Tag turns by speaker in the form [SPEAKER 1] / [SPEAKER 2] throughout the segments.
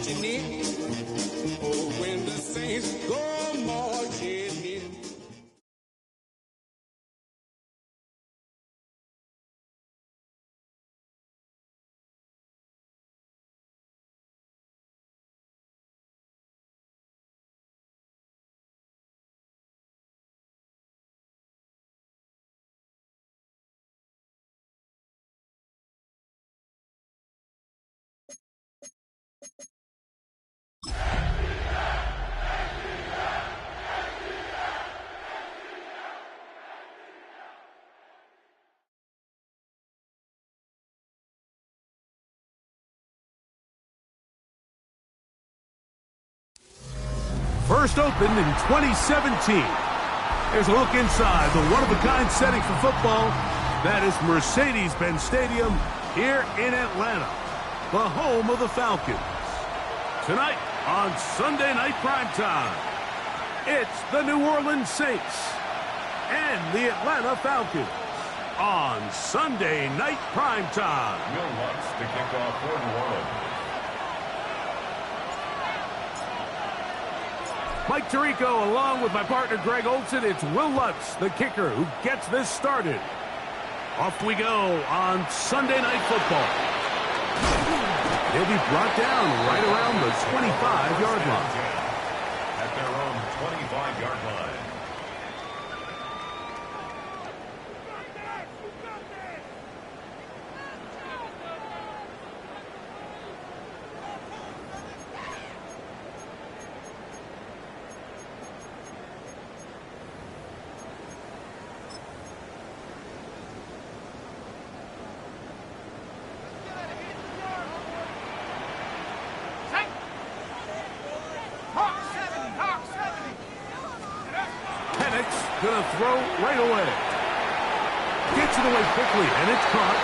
[SPEAKER 1] marching in. Oh, when the saints go marching in.
[SPEAKER 2] First opened in 2017. Here's a look inside the one-of-a-kind setting for football. That is Mercedes-Benz Stadium here in Atlanta, the home of the Falcons. Tonight on Sunday Night Primetime, it's the New Orleans Saints and the Atlanta Falcons on Sunday Night Primetime.
[SPEAKER 3] Will Lutz to kick off for New Orleans.
[SPEAKER 2] Mike Tirico along with my partner Greg Olson. It's Will Lutz, the kicker, who gets this started. Off we go on Sunday Night Football. He'll be brought down right around the 25-yard line.
[SPEAKER 3] At their own 25-yard line.
[SPEAKER 2] Gonna throw right away. Gets it away quickly, and it's caught.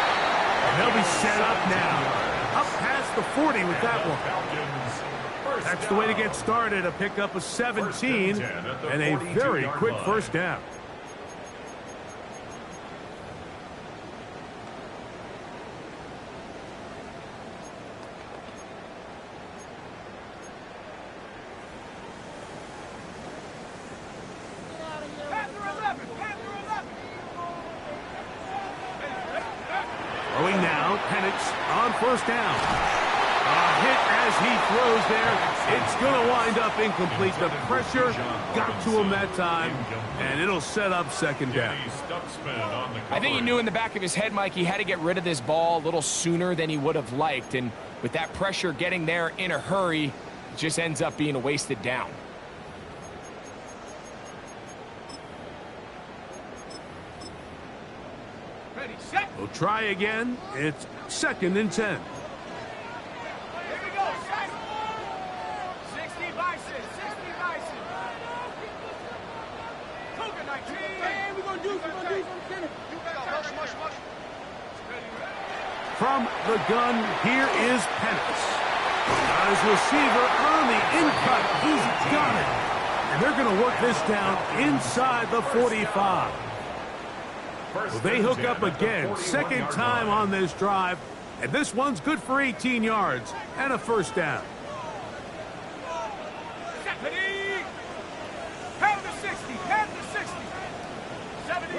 [SPEAKER 2] And they'll be set up now. Up past the 40 with that one. That's the way to get started. A pickup of 17 and a very quick first down. Throwing now, Penix on first down. A hit as he throws there. It's going to wind up incomplete. The pressure got to him that time, and it'll set up second down.
[SPEAKER 4] I think he knew in the back of his head, Mike, he had to get rid of this ball a little sooner than he would have liked. And with that pressure getting there in a hurry, it just ends up being a wasted down.
[SPEAKER 2] We'll try again. It's 2nd and 10.
[SPEAKER 5] Here we go, set. 60 Bison, 60 Bison. Cougar 19. Hey, we're going to do something.
[SPEAKER 2] From the gun, here is Penix. Got his receiver on the in-cut. He's got it. And they're going to work this down inside the 45. Well, they hook up again, second time on this drive, and this one's good for 18 yards and a first down.
[SPEAKER 5] Head to 60, head to 60. 72.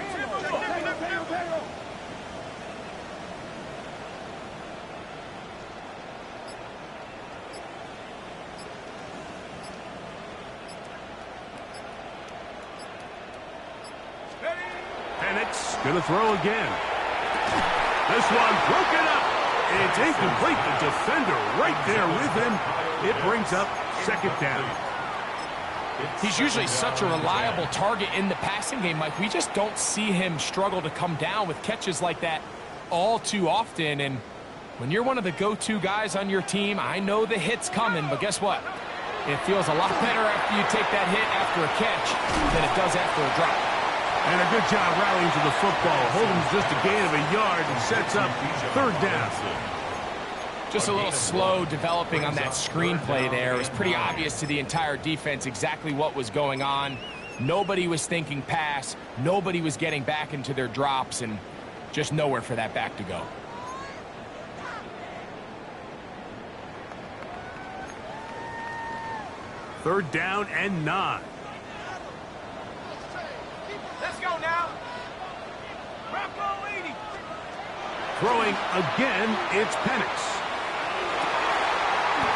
[SPEAKER 2] Penix going to throw again. This one broken up. It's incomplete. The defender right there with him. It brings up second down.
[SPEAKER 4] He's usually such a reliable target in the passing game, Mike. We just don't see him struggle to come down with catches like that all too often. And when you're one of the go-to guys on your team, I know the hit's coming, but guess what? It feels a lot better after you take that hit after a catch than it does after a drop.
[SPEAKER 2] And a good job rallying to the football. Holden's just a gain of a yard and sets up third down.
[SPEAKER 4] Just a little slow developing on that screenplay there. It was pretty obvious to the entire defense exactly what was going on. Nobody was thinking pass. Nobody was getting back into their drops, and just nowhere for that back to go.
[SPEAKER 2] 3rd down and 9.
[SPEAKER 5] Let's go now. Bronco 80.
[SPEAKER 2] Throwing again, it's Penix.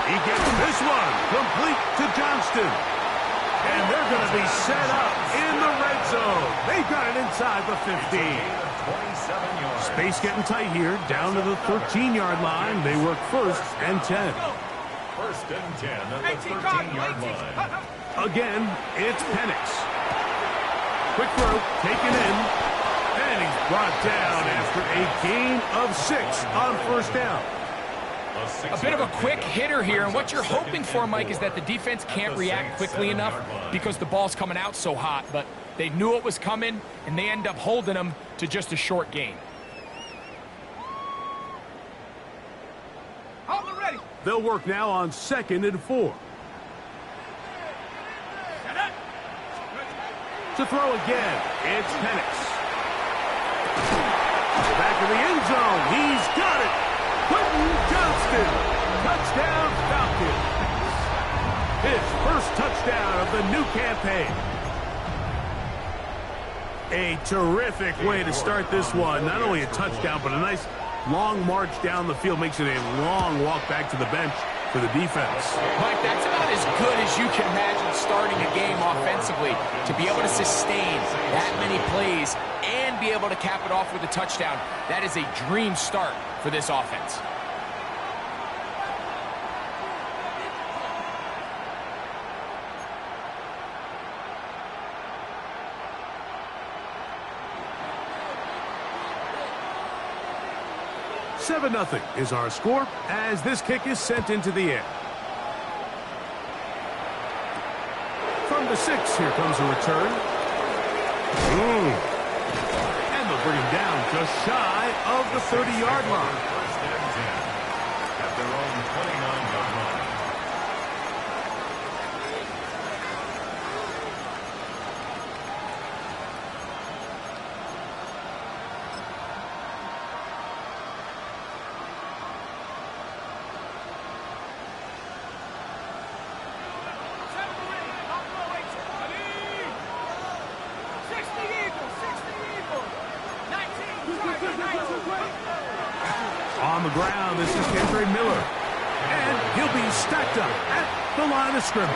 [SPEAKER 2] He gets this one complete to Johnston. And they're going to be set up in the red zone. They've got it inside the 15. Space getting tight here, down to the 13-yard line. They work 1st and 10.
[SPEAKER 3] 1st and 10 at the 13-yard line.
[SPEAKER 2] Again, it's Penix. Quick throw, taken in. And he's brought down after a gain of 6 on 1st down.
[SPEAKER 4] A bit of a quick hitter here, and what you're hoping for, Mike, is that the defense can't react quickly enough because the ball's coming out so hot, but they knew it was coming, and they end up holding them to just a short gain.
[SPEAKER 5] Hold it ready.
[SPEAKER 2] They'll work now on 2nd and 4. To throw again, it's Penix. Back in the end zone, he's got it. Quentin Johnston, touchdown Falcons. His 1st touchdown of the new campaign. A terrific way to start this one. Not only a touchdown, but a nice long march down the field. Makes it a long walk back to the bench for the defense.
[SPEAKER 4] Mike, that's about as good as you can imagine starting a game offensively. To be able to sustain that many plays and be able to cap it off with a touchdown, that is a dream start for this offense.
[SPEAKER 2] $7-0 is our score as this kick is sent into the air. From the 6, here comes a return. And they'll bring him down just shy of the 30-yard line.
[SPEAKER 3] 1st and 10 at their own 29-yard line.
[SPEAKER 2] On the ground, this is Kendra Miller. And he'll be stacked up at the line of scrimmage.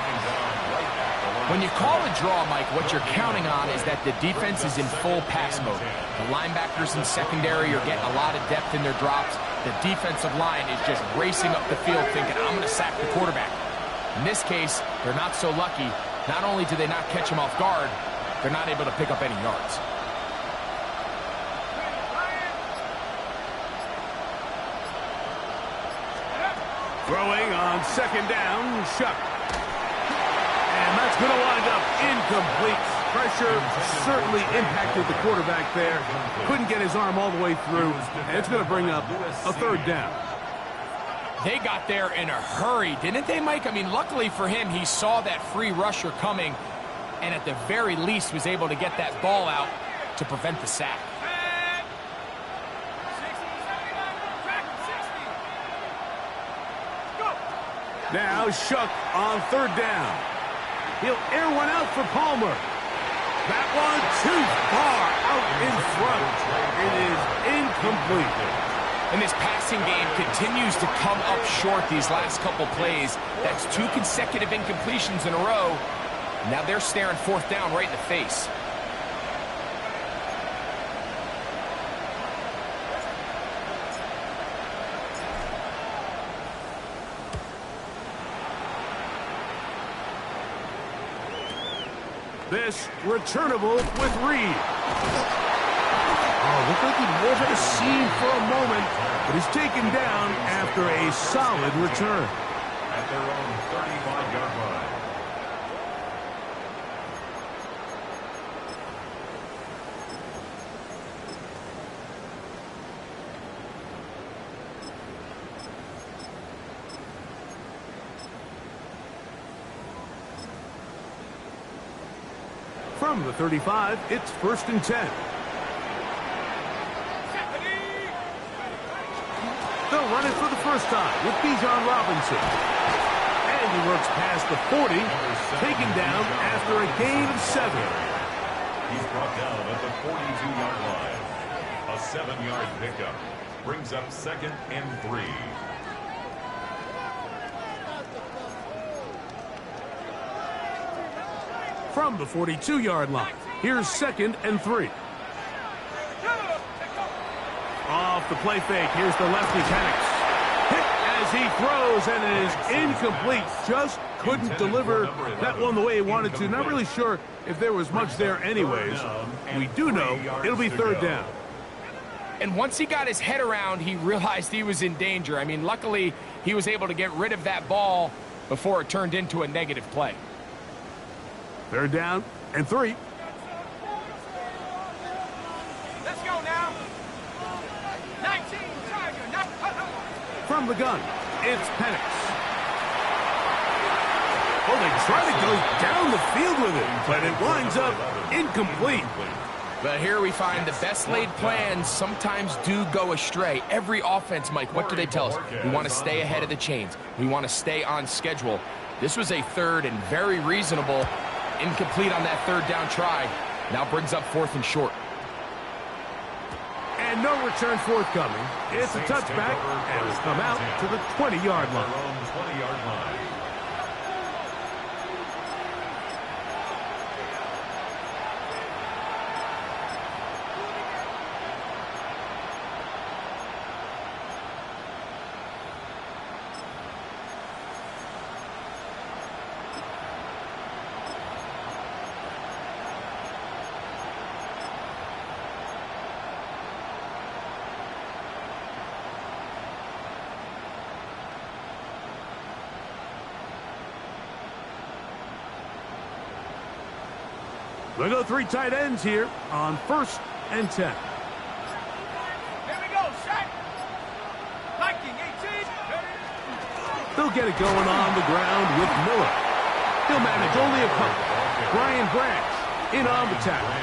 [SPEAKER 4] When you call a draw, Mike, what you're counting on is that the defense is in full pass mode. The linebackers in secondary are getting a lot of depth in their drops. The defensive line is just racing up the field thinking, I'm going to sack the quarterback. In this case, they're not so lucky. Not only do they not catch him off guard, they're not able to pick up any yards.
[SPEAKER 2] Throwing on 2nd down, Shuck. And that's going to wind up incomplete. Pressure certainly impacted the quarterback there. Couldn't get his arm all the way through. And it's going to bring up a 3rd down.
[SPEAKER 4] They got there in a hurry, didn't they, Mike? I mean, luckily for him, he saw that free rusher coming and at the very least was able to get that ball out to prevent the sack.
[SPEAKER 2] Now Shuck on 3rd down. He'll air one out for Palmer. That one too far out in front. It is incomplete.
[SPEAKER 4] And this passing game continues to come up short these last couple plays. That's 2 consecutive incompletions in a row. Now they're staring 4th down right in the face.
[SPEAKER 2] This returnable with Reed. Oh, looked like he was at a seam for a moment, but he's taken down after a solid return.
[SPEAKER 3] At their own 35-yard line.
[SPEAKER 2] From the 35, it's 1st and 10. They'll run it for the first time with Bijan Robinson. And he works past the 40, taken down after a gain of 7.
[SPEAKER 3] He's brought down at the 42-yard line. A 7-yard pickup brings up 2nd and 3.
[SPEAKER 2] From the 42-yard line, here's 2nd and 3. Off the play fake, here's the lefty Penix. Hit as he throws, and it is incomplete. Just couldn't deliver that one the way he wanted to. Not really sure if there was much there anyways. We do know it'll be 3rd down.
[SPEAKER 4] And once he got his head around, he realized he was in danger. I mean, luckily, he was able to get rid of that ball before it turned into a negative play.
[SPEAKER 2] 3rd down and 3.
[SPEAKER 5] Let's go now. 19, Tiger.
[SPEAKER 2] From the gun, it's Penix. Oh, they try to go down the field with it, but it winds up incomplete.
[SPEAKER 4] But here we find the best laid plans sometimes do go astray. Every offense, Mike, what do they tell us? We want to stay ahead of the chains. We want to stay on schedule. This was a 3rd and very reasonable. Incomplete on that 3rd down try. Now brings up 4th and short.
[SPEAKER 2] And no return forthcoming. It's a touchback, and it's come out to the 20-yard line.
[SPEAKER 3] 20-yard line.
[SPEAKER 2] We'll go 3 tight ends here on 1st and 10.
[SPEAKER 5] Here we go, Shaq. Viking 18.
[SPEAKER 2] They'll get it going on the ground with Miller. He'll manage only a couple. Brian Branch in on the tackle.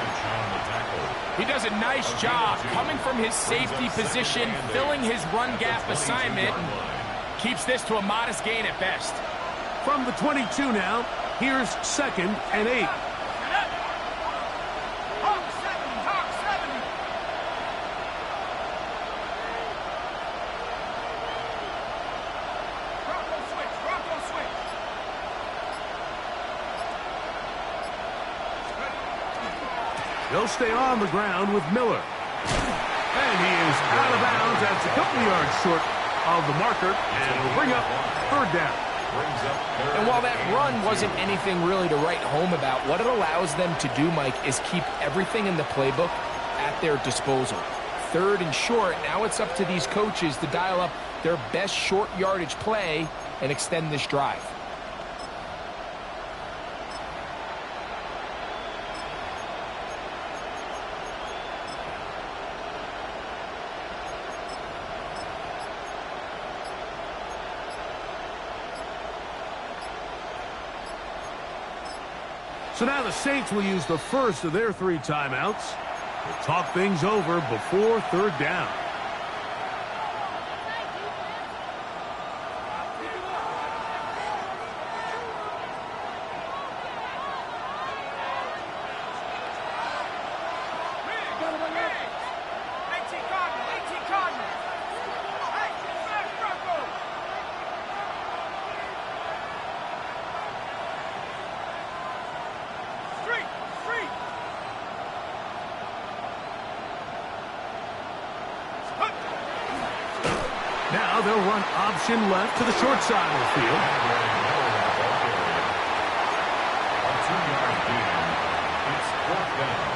[SPEAKER 4] He does a nice job coming from his safety position, filling his run gap assignment, and keeps this to a modest gain at best.
[SPEAKER 2] From the 22 now, here's 2nd and 8. They'll stay on the ground with Miller. And he is out of bounds. That's a couple yards short of the marker. And it'll bring up 3rd down.
[SPEAKER 4] And while that run wasn't anything really to write home about, what it allows them to do, Mike, is keep everything in the playbook at their disposal. 3rd and short, now it's up to these coaches to dial up their best short yardage play and extend this drive.
[SPEAKER 2] So now the Saints will use the first of their 3 timeouts. We'll talk things over before 3rd down. Now they'll run option left to the short side of the field.
[SPEAKER 3] A 2-yard gain. It's 4th down.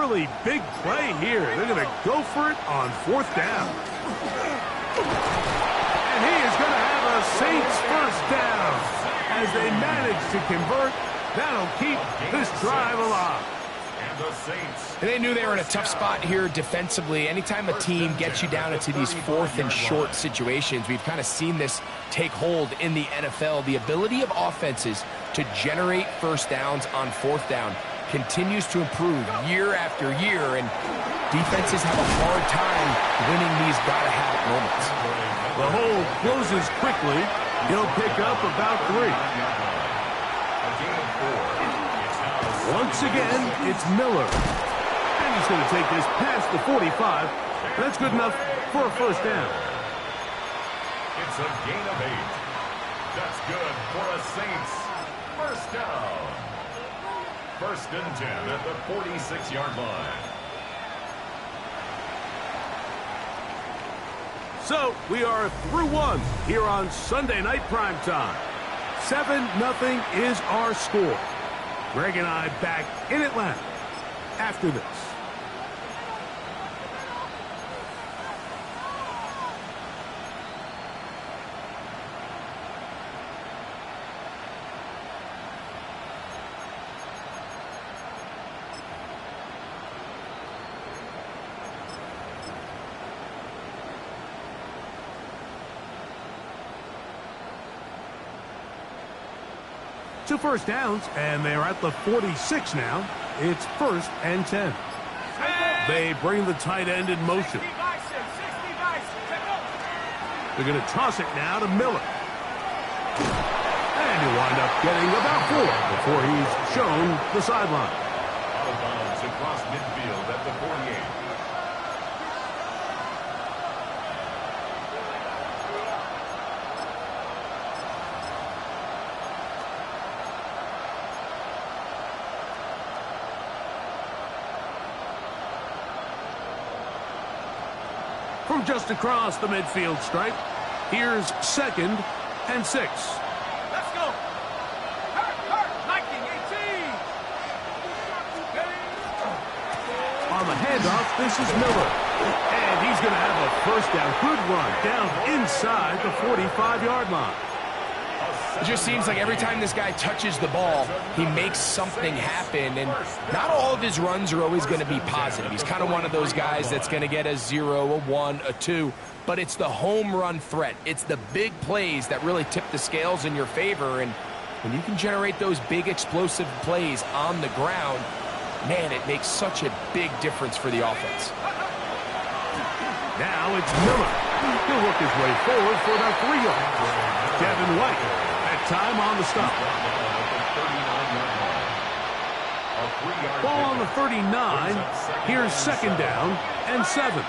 [SPEAKER 2] really big play here. They're going to go for it on 4th down. And he is going to have a Saints first down. As they manage to convert, that'll keep this drive alive.
[SPEAKER 4] And they knew they were in a tough spot here defensively. Anytime a team gets you down into these 4th and short situations, we've kind of seen this take hold in the NFL. The ability of offenses to generate first downs on 4th down continues to improve year after year, and defenses have a hard time winning these gotta-have-it moments.
[SPEAKER 2] The hole closes quickly. He'll pick up about 3. Once again, it's Miller. And he's going to take this past the 45. That's good enough for a first down.
[SPEAKER 3] It's a gain of 8. That's good for a Saints first down. 1st and 10 at the 46-yard line.
[SPEAKER 2] So we are through 1 here on Sunday Night Primetime. 7-0 is our score. Greg and I back in Atlanta after this. Two first downs, and they're at the 46 now. It's 1st and 10. They bring the tight end in motion. They're going to toss it now to Miller. And he'll wind up getting about 4 before he's shown the sideline.
[SPEAKER 3] Out of bounds across midfield at the 48.
[SPEAKER 2] From just across the midfield stripe, here's 2nd and 6.
[SPEAKER 5] Let's go. Hurt, Viking 18.
[SPEAKER 2] On the handoff, this is Miller. And he's going to have a first down. Good run down inside the 45-yard line.
[SPEAKER 4] It just seems like every time this guy touches the ball, he makes something happen, and not all of his runs are always going to be positive. He's kind of one of those guys that's going to get a 0, a 1, a 2, but it's the home run threat. It's the big plays that really tip the scales in your favor, and when you can generate those big explosive plays on the ground, man, it makes such a big difference for the offense.
[SPEAKER 2] Now it's Miller. He'll work his way forward for about 3 yards. Kevin White. Time on the stop. Ball on the 39. Here's 2nd down and 7.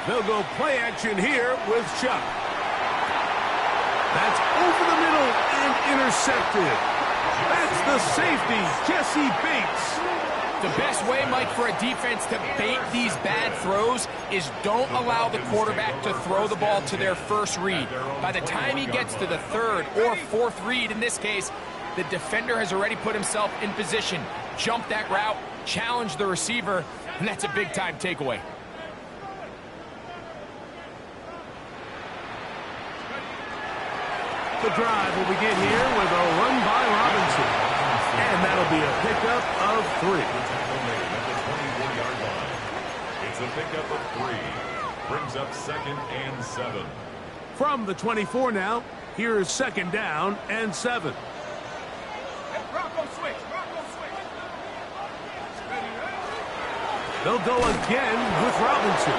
[SPEAKER 2] They'll go play action here with Chuck. That's over the middle and intercepted. That's the safety, Jesse Bates.
[SPEAKER 4] The best way, Mike, for a defense to bait these bad throws is don't allow the quarterback to throw the ball to their first read. By the time he gets to the 3rd or 4th read, in this case, the defender has already put himself in position, jumped that route, challenged the receiver, and that's a big-time takeaway.
[SPEAKER 2] The drive will begin here with a run by Robinson. And that'll be a pickup of 3.
[SPEAKER 3] It's a pickup of 3. Brings up 2nd and 7.
[SPEAKER 2] From the 24 now, here's 2nd down and 7.
[SPEAKER 5] Bronco switch.
[SPEAKER 2] They'll go again with Robinson.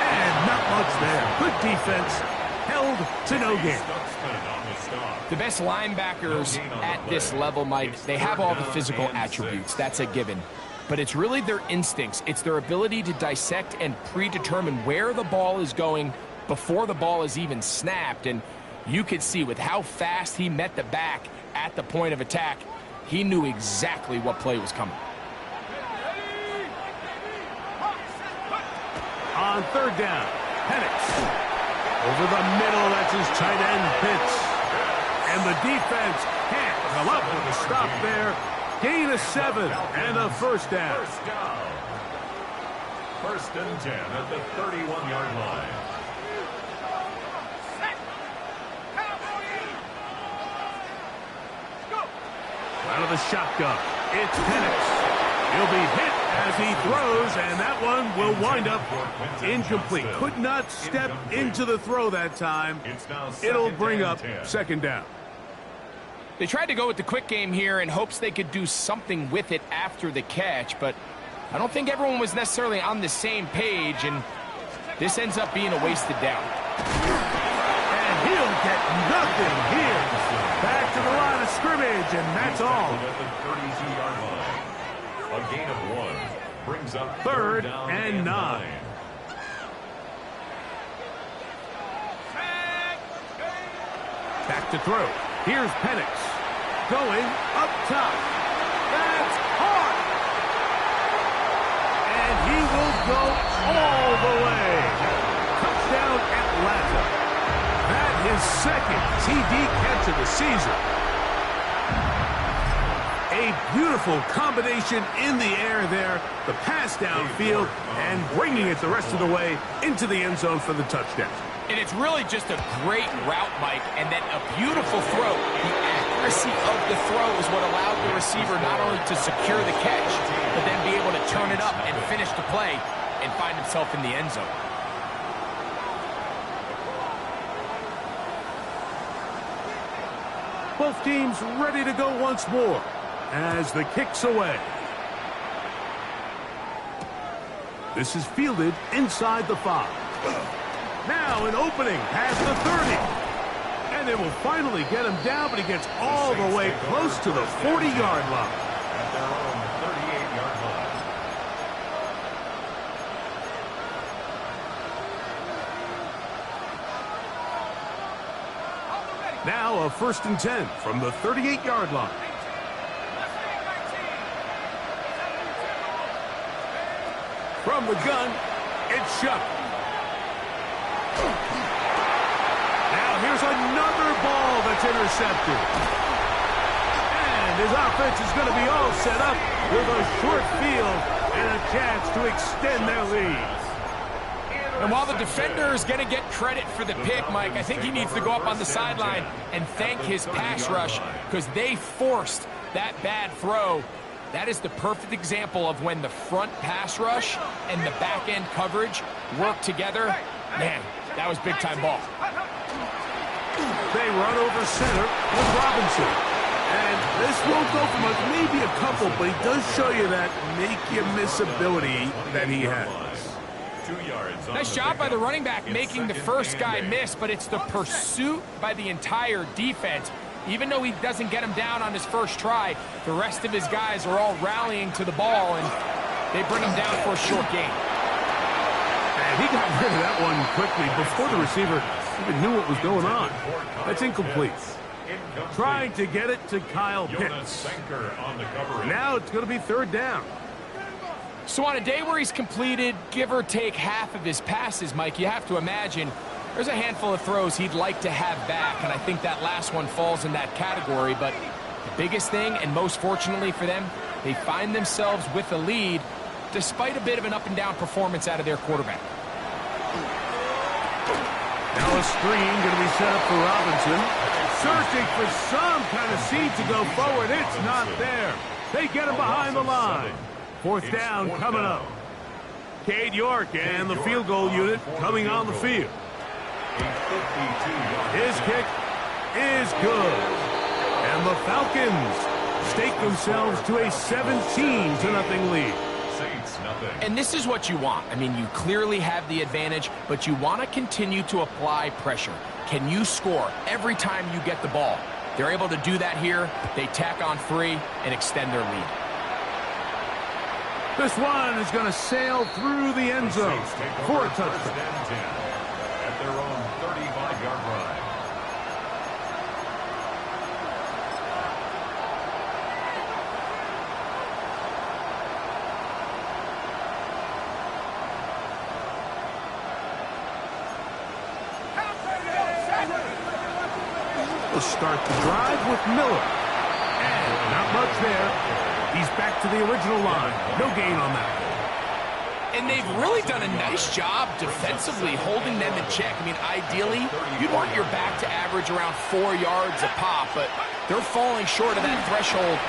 [SPEAKER 2] And not much there. Good defense. Held to no gain.
[SPEAKER 4] The best linebackers at this level, Mike, they have all the physical attributes. That's a given. But it's really their instincts. It's their ability to dissect and predetermine where the ball is going before the ball is even snapped. And you could see with how fast he met the back at the point of attack, he knew exactly what play was coming.
[SPEAKER 2] On 3rd down, Penix. Over the middle, that's his tight end, Pitts. And the defense can't come up with a stop there. Gain of 7 and a first down.
[SPEAKER 3] First down. First and 10 at the 31-yard line.
[SPEAKER 2] Out of the shotgun, it's Penix. He'll be hit as he throws, and that one will wind up incomplete. Could not step into the throw that time. It'll bring up second down.
[SPEAKER 4] They tried to go with the quick game here in hopes they could do something with it after the catch, but I don't think everyone was necessarily on the same page, and this ends up being a wasted down.
[SPEAKER 2] And he'll get nothing here. Back to the line of scrimmage, and that's all.
[SPEAKER 3] At the 32-yard line. A gain of 1 brings up
[SPEAKER 2] Third
[SPEAKER 3] down
[SPEAKER 2] and 9. Back to throw. Here's Penix. Going up top. That's hard. And he will go all the way. Touchdown Atlanta. That is second TD catch of the season. A beautiful combination in the air there. The pass downfield and bringing it the rest of the way into the end zone for the touchdown.
[SPEAKER 4] And it's really just a great route, Mike, and then a beautiful throw. The accuracy of the throw is what allowed the receiver not only to secure the catch, but then be able to turn it up and finish the play and find himself in the end zone.
[SPEAKER 2] Both teams ready to go once more as the kick's away. This is fielded inside the 5. Now an opening past the 30. And they will finally get him down, but he gets all the way close to the 40-yard line.
[SPEAKER 3] At their own 38-yard line.
[SPEAKER 2] Now a first and 10 from the 38-yard line. From the gun, it's Shuck. Now here's another ball that's intercepted. And his offense is going to be all set up with a short field and a chance to extend their lead.
[SPEAKER 4] And while the defender is going to get credit for the pick, Mike, I think he needs to go up on the sideline and thank his pass rush because they forced that bad throw. That is the perfect example of when the front pass rush and the back end coverage work together. Man, that was big-time ball.
[SPEAKER 2] They run over center with Robinson. And this won't go for much, maybe a couple, but he does show you that make-you-miss ability that he has.
[SPEAKER 3] 2 yards.
[SPEAKER 4] Nice job by the running back making the first guy miss, but it's the pursuit by the entire defense. Even though he doesn't get him down on his first try, the rest of his guys are all rallying to the ball, and they bring him down for a short gain.
[SPEAKER 2] And he got rid of that one quickly before the receiver even knew what was going on. That's incomplete. Trying to get it to Kyle Pitts. Now it's going to be third down.
[SPEAKER 4] So on a day where he's completed, give or take half of his passes, Mike, you have to imagine there's a handful of throws he'd like to have back, and I think that last one falls in that category. But the biggest thing, and most fortunately for them, they find themselves with a lead despite a bit of an up-and-down performance out of their quarterback.
[SPEAKER 2] Now a screen going to be set up for Robinson. Searching for some kind of seed to go forward. It's not there. They get him behind the line. Fourth down coming up. Cade York and the field goal unit coming on the field. His kick is good. And the Falcons stake themselves to a 17-0 lead.
[SPEAKER 4] And this is what you want. I mean, you clearly have the advantage, but you want to continue to apply pressure. Can you score every time you get the ball? They're able to do that here. They tack on 3 and extend their lead.
[SPEAKER 2] This one is going to sail through the end zone for a touchdown.
[SPEAKER 3] At their own 35-yard line.
[SPEAKER 2] They'll start the drive with Miller. And not much there. He's back to the original line. No gain on that.
[SPEAKER 4] And they've really done a nice job defensively holding them in check. I mean, ideally, you'd want your back to average around 4 yards a pop, but they're falling short of that threshold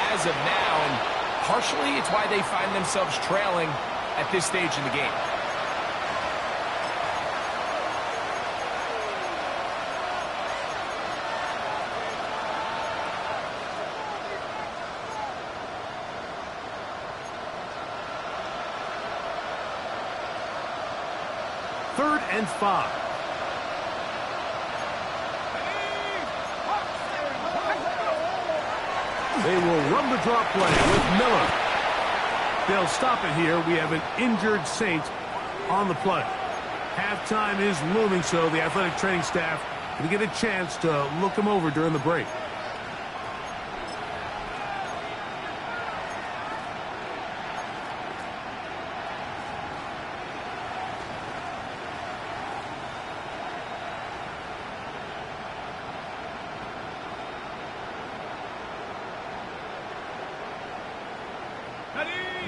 [SPEAKER 4] as of now, and partially it's why they find themselves trailing at this stage in the game.
[SPEAKER 2] Third and 5. They will run the draw play with Miller. They'll stop it here. We have an injured Saint on the play. Halftime is looming, so the athletic training staff will get a chance to look him over during the break.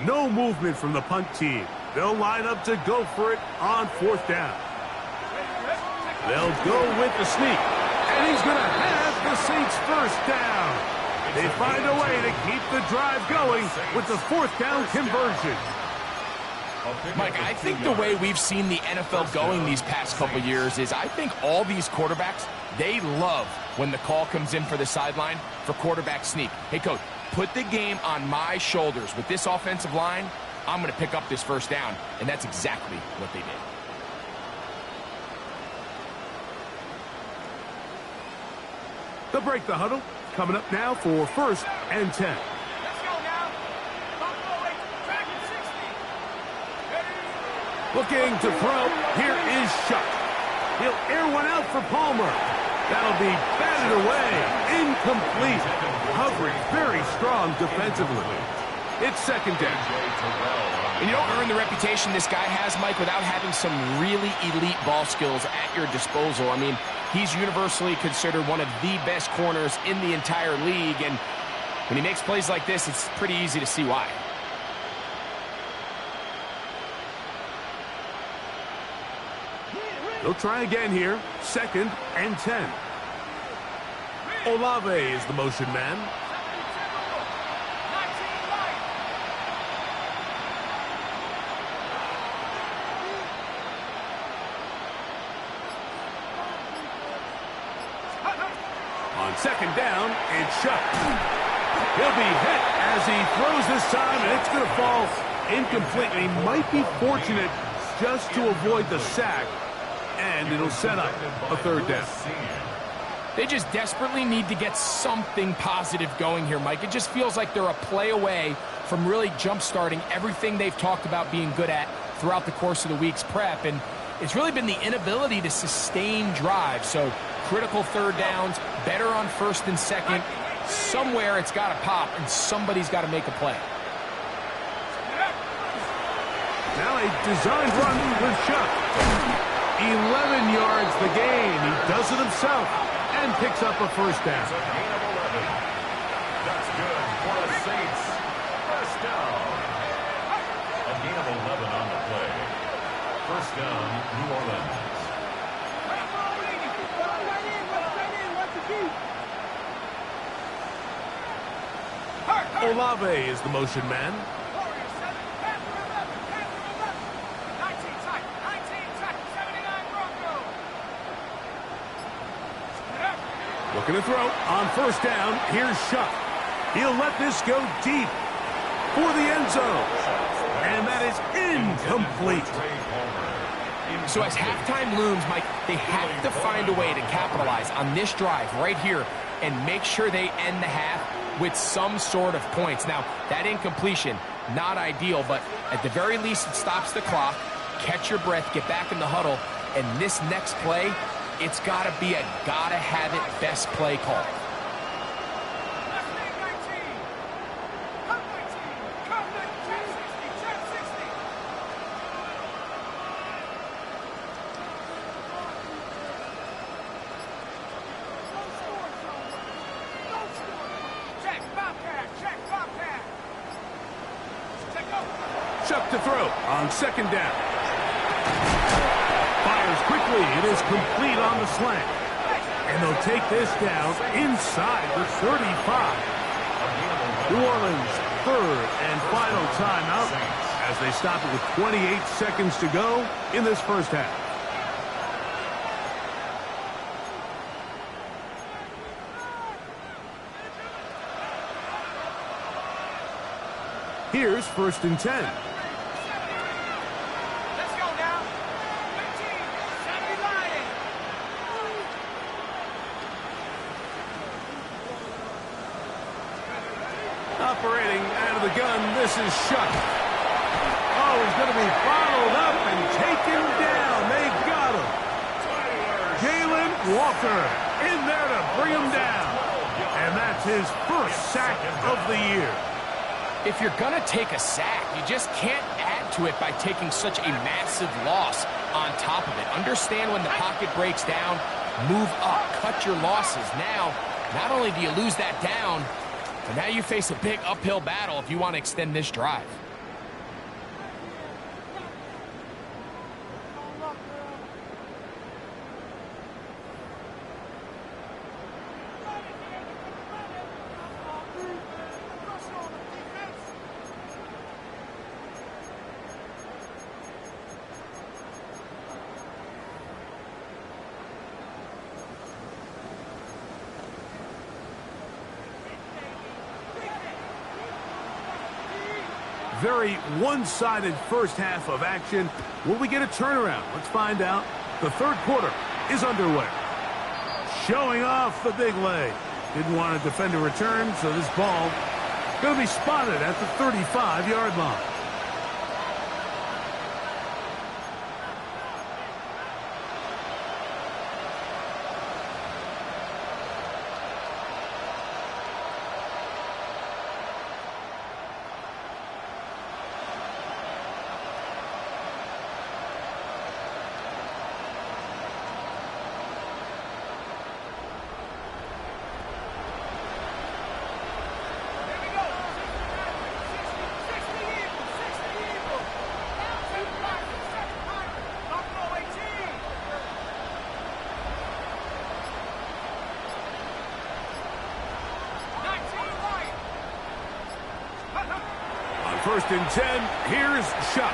[SPEAKER 2] No movement from the punt team. They'll line up to go for it on 4th down. They'll go with the sneak. And he's going to have the Saints first down. They find a way to keep the drive going with the 4th down conversion.
[SPEAKER 4] Mike, I think the way we've seen the NFL going these past couple years is I think all these quarterbacks, they love when the call comes in for the sideline for quarterback sneak. Hey, coach, put the game on my shoulders. With this offensive line, I'm going to pick up this first down. And that's exactly what they did.
[SPEAKER 2] They'll break the huddle. Coming up now for 1st and 10.
[SPEAKER 5] Let's go now. Don't go away. Track it 60.
[SPEAKER 2] Looking to throw. Here is Shuck. He'll air one out for Palmer. That'll be batted away. Incomplete. Coverage very strong defensively. It's 2nd down.
[SPEAKER 4] And you don't earn the reputation this guy has, Mike, without having some really elite ball skills at your disposal. I mean, he's universally considered one of the best corners in the entire league, and when he makes plays like this, it's pretty easy to see why.
[SPEAKER 2] They'll try again here. 2nd and 10. Olave is the motion man. On 2nd down, it's Shuck. He'll be hit as he throws this time, and it's going to fall incompletely. Might be fortunate just to avoid the sack, and it'll set up a 3rd down.
[SPEAKER 4] They just desperately need to get something positive going here, Mike. It just feels like they're a play away from really jump-starting everything they've talked about being good at throughout the course of the week's prep, and it's really been the inability to sustain drives. So critical 3rd downs, better on 1st and 2nd. Somewhere it's got to pop, and somebody's got to make a play.
[SPEAKER 2] Now a designed run with Shuck. 11 yards the gain. He does it himself and picks up a 1st down.
[SPEAKER 3] It's a gain of 11. That's good for the Saints. 1st down. A gain of 11 on the play. 1st down, New Orleans.
[SPEAKER 2] Olave is the motion man. Looking to throw on 1st down. Here's Shuck. He'll let this go deep for the end zone. And that is incomplete.
[SPEAKER 4] So as halftime looms, Mike, they have to find a way to capitalize on this drive right here and make sure they end the half with some sort of points. Now, that incompletion, not ideal, but at the very least it stops the clock. Catch your breath, get back in the huddle, and this next play, it's got to be a gotta-have-it best play call.
[SPEAKER 2] Chuck to throw on second down. Fires quickly. It is complete on the slant. And they'll take this down inside the 35. New Orleans' third and final timeout as they stop it with 28 seconds to go in this first half. Here's 1st and 10.
[SPEAKER 5] Let's go now. 15. Sammy Lion.
[SPEAKER 2] Operating out of the gun, this is Shuck. Oh, he's going to be followed up and taken down. They got him. Jalen Walker in there to bring him down. And that's his first sack of the year.
[SPEAKER 4] If you're going to take a sack, you just can't add to it by taking such a massive loss on top of it. Understand when the pocket breaks down, move up, cut your losses. Now, not only do you lose that down, but now you face a big uphill battle if you want to extend this drive.
[SPEAKER 2] Very one-sided first half of action. Will we get a turnaround? Let's find out. The third quarter is underway. Showing off the big leg. Didn't want to defend a return, so this ball going to be spotted at the 35-yard line. First and 10, here's Shuck.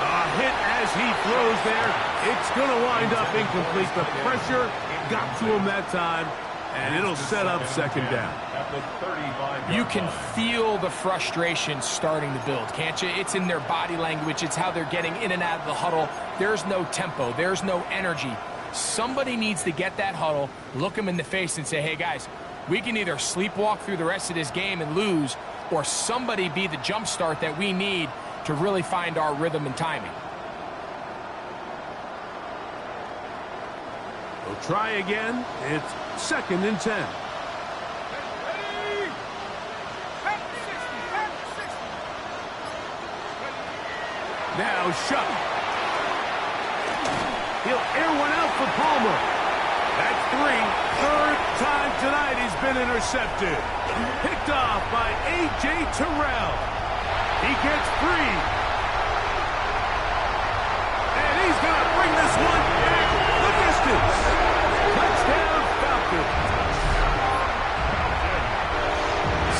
[SPEAKER 2] A hit as he throws there. It's going to wind up incomplete. The pressure got to him that time, and it'll set up second down.
[SPEAKER 4] You can feel the frustration starting to build, can't you? It's in their body language. It's how they're getting in and out of the huddle. There's no tempo. There's no energy. Somebody needs to get that huddle, look them in the face, and say, hey, guys, we can either sleepwalk through the rest of this game and lose, or somebody be the jump start that we need to really find our rhythm and timing.
[SPEAKER 2] We'll try again. It's 2nd and 10. Now Shuck. He'll air one out for Palmer. That's 3. Third time tonight he's been intercepted. Picked off by A.J. Terrell. He gets free. And he's going to bring this one back the distance. Touchdown, Falcons.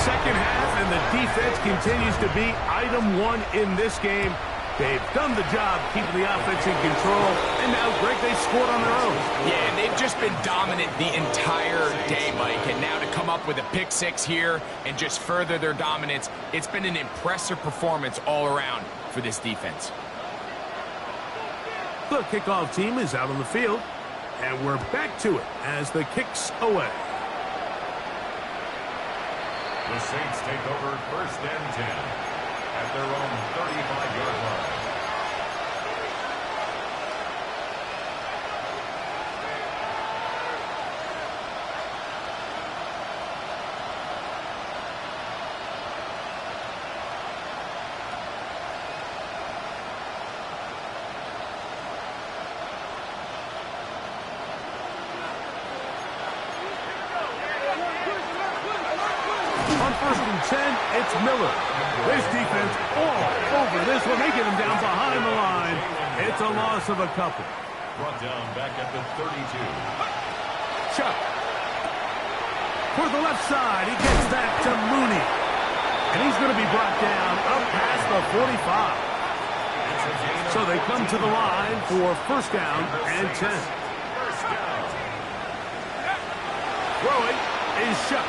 [SPEAKER 2] Second half, and the defense continues to be item one in this game. They've done the job keeping the offense in control, and now, Greg, they scored on their own.
[SPEAKER 4] Yeah, and they've just been dominant the entire day, Mike, and now to come up with a pick six here and just further their dominance, it's been an impressive performance all around for this defense.
[SPEAKER 2] The kickoff team is out on the field, and we're back to it as the kick's away.
[SPEAKER 3] The Saints take over 1st and 10 at their own 35-yard line.
[SPEAKER 2] On 1st and it's Miller. This defense all over this one. They get him down behind the line. It's a loss of a couple.
[SPEAKER 3] Brought down back at the 32.
[SPEAKER 2] Chuck. For the left side, he gets that to Mooney. And he's going to be brought down up past the 45. So they come to the line for first down and 10.
[SPEAKER 3] First down.
[SPEAKER 2] Throwing is Chuck.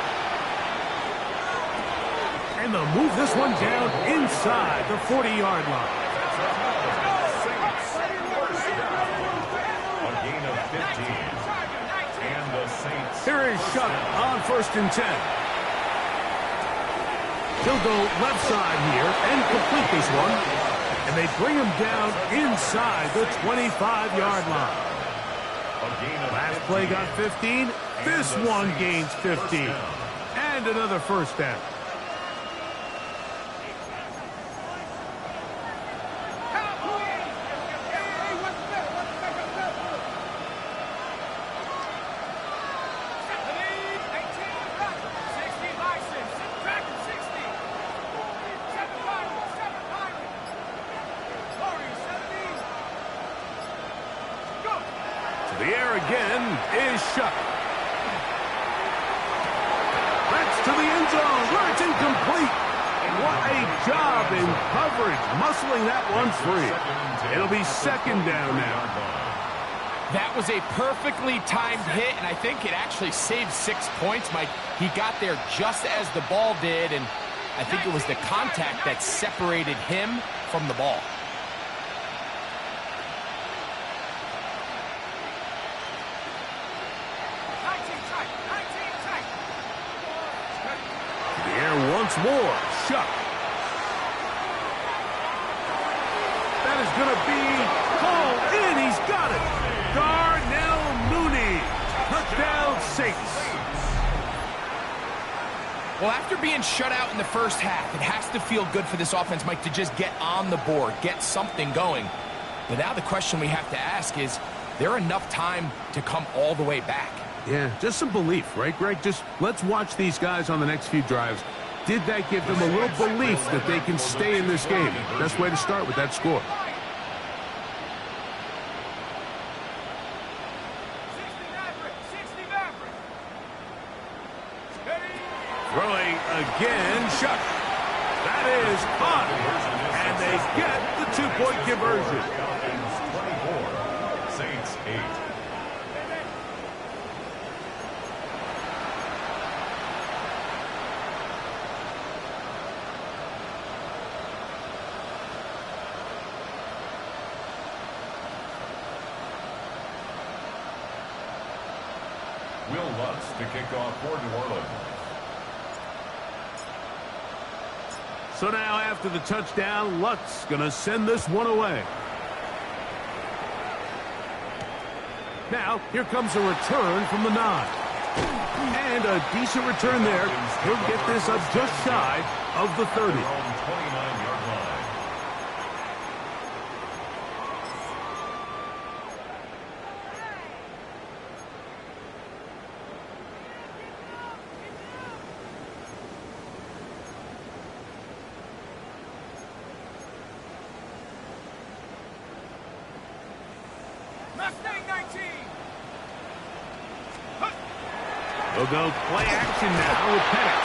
[SPEAKER 2] And they'll move this one down inside the 40-yard line.
[SPEAKER 3] Saints. First down. A gain of 15. And the Saints.
[SPEAKER 2] Here is Chuck on first and 10. He'll go left side here and complete this one. And they bring him down inside the 25-yard line. Last play got 15. This one gains 15. And another first down. The air again is Chuck. That's to the end zone where it's incomplete. What a job in coverage, muscling that one free. It'll be second down now.
[SPEAKER 4] That was a perfectly timed hit, and I think it actually saved 6 points, Mike. He got there just as the ball did, and I think it was the contact that separated him from the ball.
[SPEAKER 2] Once more, Chuck. That is going to be called in. He's got it. Darnell Mooney. Touchdown, Saints.
[SPEAKER 4] Well, after being shut out in the first half, it has to feel good for this offense, Mike, to just get on the board, get something going. But now the question we have to ask is there enough time to come all the way back?
[SPEAKER 2] Yeah, just some belief, right, Greg? Just let's watch these guys on the next few drives. Did that give them a little belief that they can stay in this game? Best way to start with that score. Throwing again, Chuck. That is caught. And they get the two-point conversion.
[SPEAKER 3] Falcons 24, Saints 8. To kick off for New Orleans.
[SPEAKER 2] So now after the touchdown, Lutz going to send this one away. Now here comes a return from the 9. And a decent return there. He'll get this up just shy of the 30.
[SPEAKER 3] 29-yard line.
[SPEAKER 2] They'll go play action now with Penix.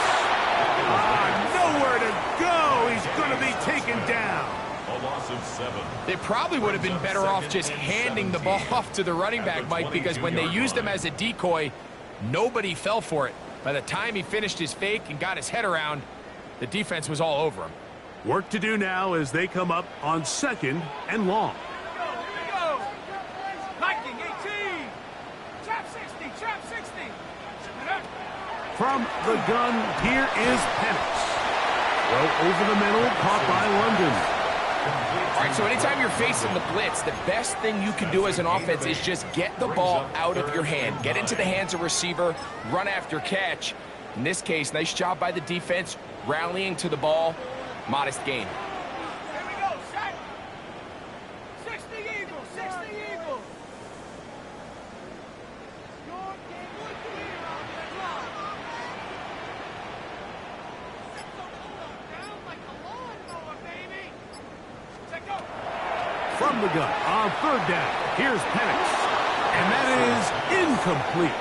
[SPEAKER 2] Nowhere to go. He's going to be taken down.
[SPEAKER 3] A loss of 7.
[SPEAKER 4] They probably would have been better off just handing the ball off to the running back, Mike, because when they used him as a decoy, nobody fell for it. By the time he finished his fake and got his head around, the defense was all over him.
[SPEAKER 2] Work to do now as they come up on second and long. From the gun, here is Penix. Well, over the middle, caught by London.
[SPEAKER 4] All right, so anytime you're facing the blitz, the best thing you can do as an offense is just get the ball out of your hand. Get into the hands of receiver, run after catch. In this case, nice job by the defense, rallying to the ball, modest gain.
[SPEAKER 5] Here we go, set. 60 Eagles, 60 Eagles.
[SPEAKER 2] from the gun on third down. Here's Penix. And that is incomplete.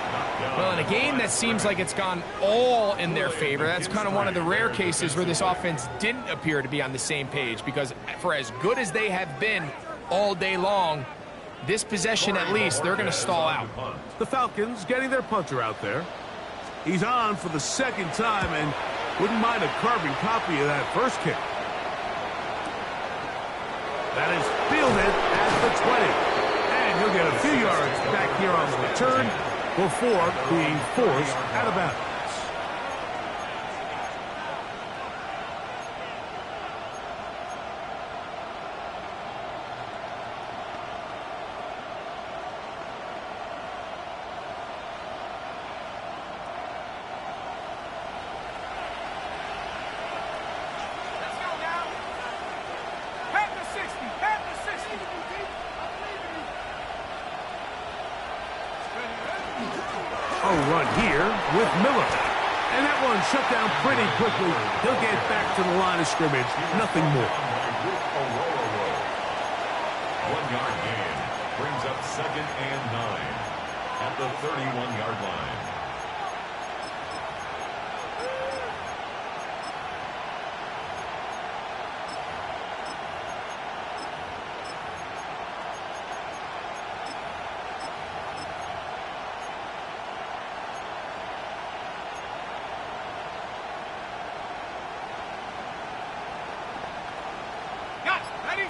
[SPEAKER 4] Well, in a game that seems like it's gone all in their favor, that's kind of one of the rare cases where this offense didn't appear to be on the same page, because for as good as they have been all day long, this possession at least, they're going to stall out.
[SPEAKER 2] The Falcons getting their punter out there. He's on for the second time and wouldn't mind a carbon copy of that first kick. That is fielded at the 20. And he'll get a few yards back here on the return before being forced out of bounds. A run here with Miller. And that one shut down pretty quickly. He'll get back to the line of scrimmage. Nothing more.
[SPEAKER 3] 1 yard gain brings up 2nd and 9 at the 31-yard line.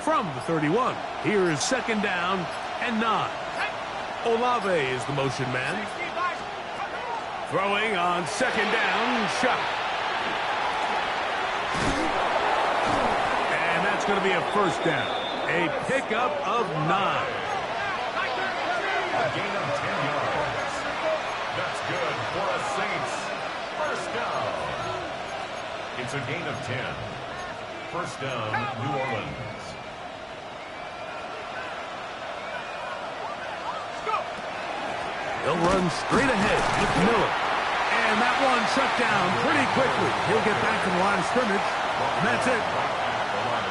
[SPEAKER 2] From the 31, here is 2nd down and 9. Olave is the motion man. Throwing on 2nd down, shot. And that's going to be a first down. A pickup of 9.
[SPEAKER 3] A gain of 10 yards. That's good for a Saints first down. It's a gain of 10. First down, New Orleans.
[SPEAKER 2] He'll run straight ahead with Miller. And that one shut down pretty quickly. He'll get back to the line of scrimmage. And that's it.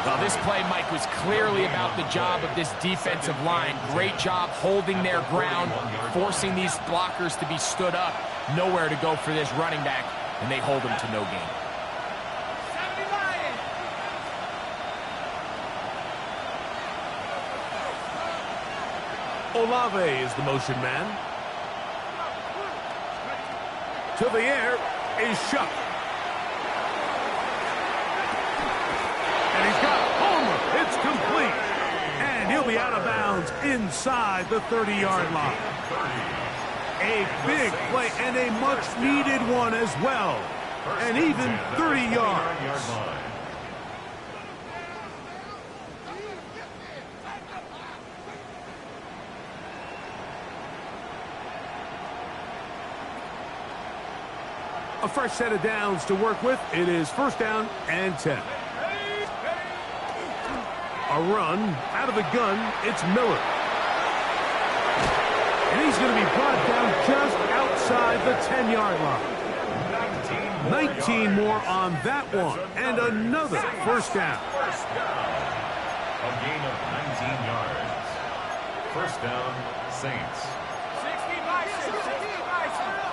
[SPEAKER 4] Well, this play, Mike, was clearly about the job of this defensive line. Great job holding their ground, forcing these blockers to be stood up. Nowhere to go for this running back, and they hold him to no gain.
[SPEAKER 2] Olave is the motion man. To the air is Shuck. And he's got Homer. It's complete. And he'll be out of bounds inside the 30-yard line. A big play and a much-needed one as well. And even 30 yards. A fresh set of downs to work with. It is 1st down and 10. A run out of the gun. It's Miller. And he's going to be brought down just outside the 10-yard line. 19 more on that one. And another first down.
[SPEAKER 3] A gain of 19 yards. First down, Saints.
[SPEAKER 5] 60 Bison, 60 Bison.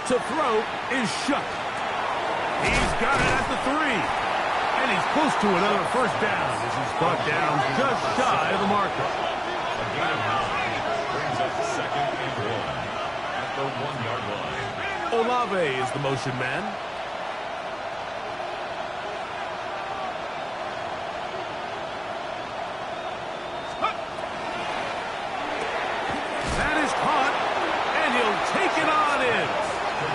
[SPEAKER 2] To throw is Shuck. He's got it at the 3. And he's close to another first down as he's brought down just shy of the marker.
[SPEAKER 3] A gain of 9 brings up 2nd and 1 at the 1-yard line.
[SPEAKER 2] Olave is the motion man. That is caught, and he'll take it on in.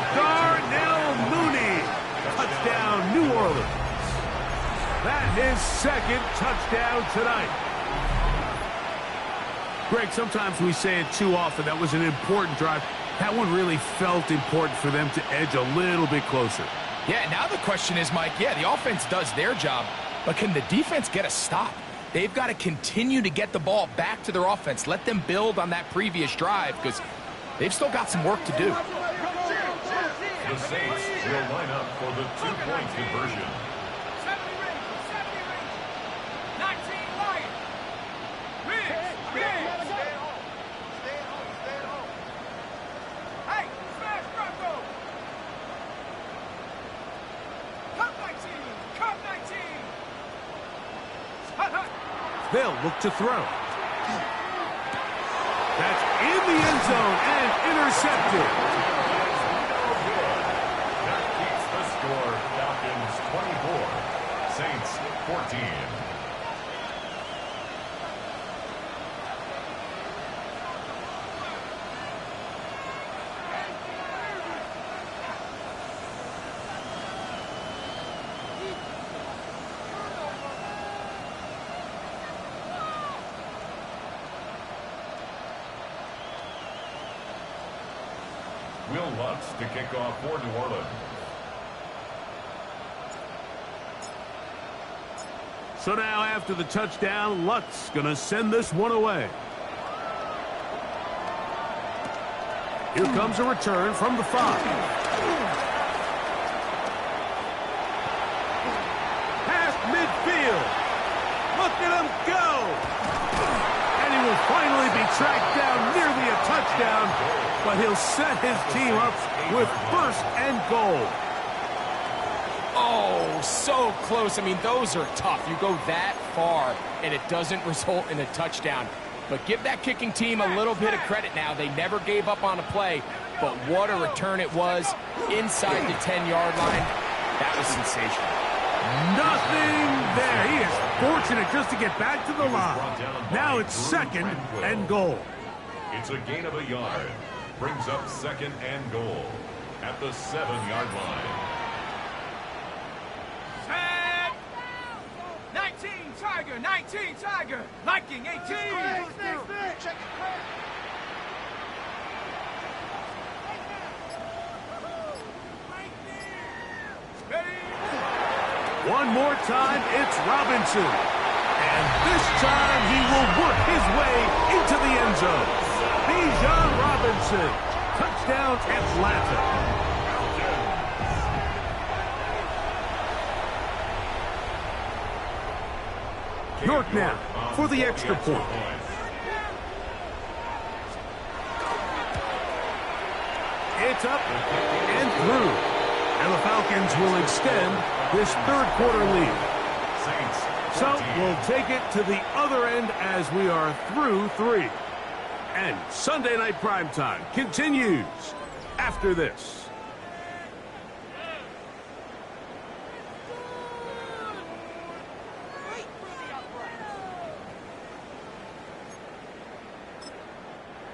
[SPEAKER 2] Darnell Mooney. Touchdown, New Orleans. That is 2nd touchdown tonight. Greg, sometimes we say it too often. That was an important drive. That one really felt important for them to edge a little bit closer.
[SPEAKER 4] Yeah, now the question is, Mike, yeah, the offense does their job, but can the defense get a stop? They've got to continue to get the ball back to their offense. Let them build on that previous drive because they've still got some work to do.
[SPEAKER 3] The Saints will line up for the two-point conversion.
[SPEAKER 5] 70 Rangers, 70 Rangers. 19 Lions. Riggs.
[SPEAKER 6] Stay at home.
[SPEAKER 5] Hey, smash Bronco. Cup 19. Cup 19. Hut, hut.
[SPEAKER 2] They'll look to throw. That's in the end zone and intercepted.
[SPEAKER 3] That keeps the score. Falcons 24, Saints 14. Will Lutz to kick off for New Orleans.
[SPEAKER 2] So now after the touchdown, Lutz going to send this one away. Here comes a return from the 5. Past midfield. Look at him go. And he will finally be tracked down, nearly a touchdown, but he'll set his team up with first and goal.
[SPEAKER 4] Oh, so close. I mean, those are tough. You go that far, and it doesn't result in a touchdown. But give that kicking team a little bit of credit now. They never gave up on a play, but what a return it was inside the 10-yard line. That was sensational.
[SPEAKER 2] Nothing there. He is fortunate just to get back to the line. Now it's second and goal.
[SPEAKER 3] It's a gain of a yard. Brings up second and goal at the 7-yard line.
[SPEAKER 5] Set. 19 Tiger, 19 Tiger. Viking 18.
[SPEAKER 6] Check it, Craig.
[SPEAKER 2] One more time, it's Robinson. And this time he will work his way into the end zone. Bijan Robinson. Touchdown, Atlanta. York now for the extra point. It's up and through. And the Falcons will extend this third-quarter lead. So we'll take it to the other end as we are through 3. And Sunday Night Primetime continues after this.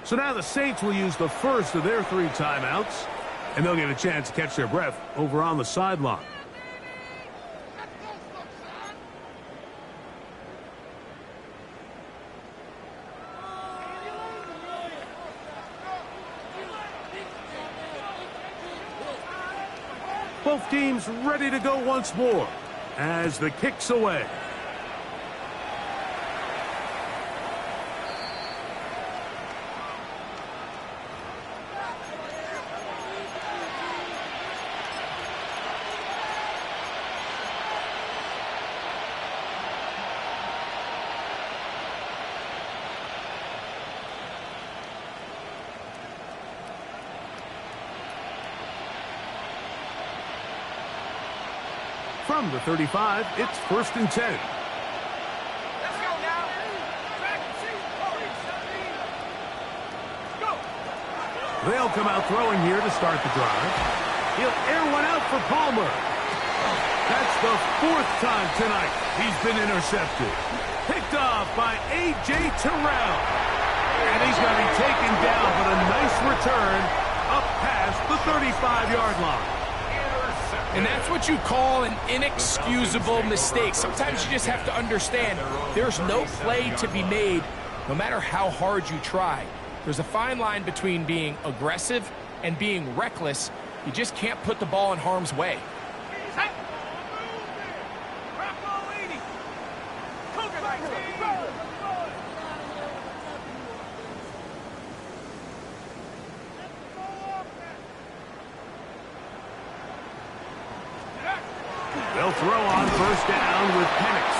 [SPEAKER 2] So now the Saints will use the first of their 3 timeouts, and they'll get a chance to catch their breath over on the sideline. Both teams ready to go once more as the kick's away. From the 35, it's 1st and 10.
[SPEAKER 5] Let's go now. Track and see. Go.
[SPEAKER 2] They'll come out throwing here to start the drive. He'll air one out for Palmer. That's the 4th time tonight he's been intercepted. Picked off by A.J. Terrell. And he's going to be taken down, but a nice return up past the 35-yard line.
[SPEAKER 4] And that's what you call an inexcusable mistake. Sometimes you just have to understand there's no play to be made no matter how hard you try. There's a fine line between being aggressive and being reckless. You just can't put the ball in harm's way.
[SPEAKER 2] They'll throw on first down with Penix.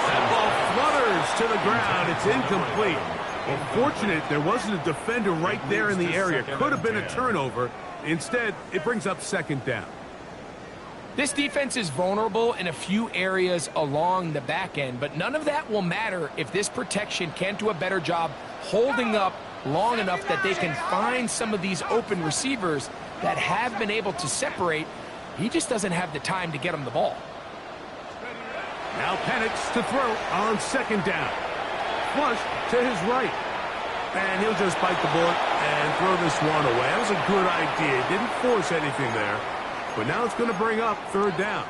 [SPEAKER 2] That ball flutters to the ground. It's incomplete. Well, fortunate there wasn't a defender right there in the area. Could have been a turnover. Instead, it brings up second down.
[SPEAKER 4] This defense is vulnerable in a few areas along the back end, but none of that will matter if this protection can't do a better job holding up long enough that they can find some of these open receivers that have been able to separate. He just doesn't have the time to get him the ball.
[SPEAKER 2] Now Penix to throw on second down. Flush to his right. And he'll just bite the bullet and throw this one away. That was a good idea. Didn't force anything there. But now it's going to bring up third down.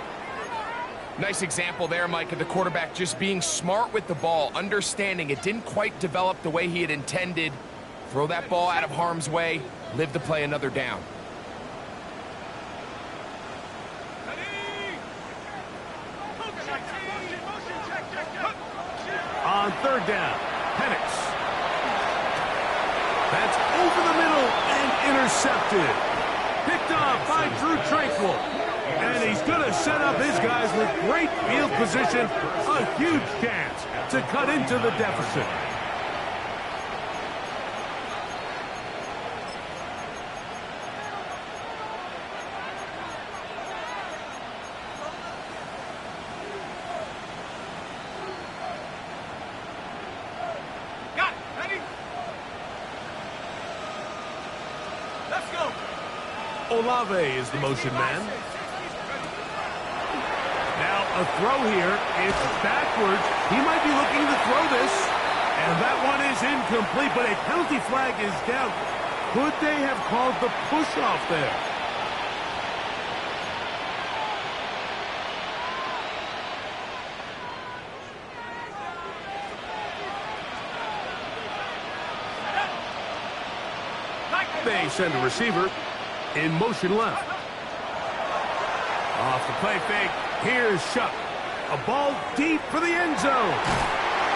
[SPEAKER 4] Nice example there, Mike, of the quarterback just being smart with the ball, understanding it didn't quite develop the way he had intended. Throw that ball out of harm's way, live to play another down.
[SPEAKER 2] On third down, Penix. That's over the middle and intercepted. Picked off by Drew Tranquil. And he's going to set up his guys with great field position. A huge chance to cut into the deficit. Olave is the motion man. Now a throw here. It's backwards. He might be looking to throw this. And that one is incomplete, but a penalty flag is down. Could they have called the push-off there? They send a receiver in motion left. Off the play fake. Here's Shuck. A ball deep for the end zone.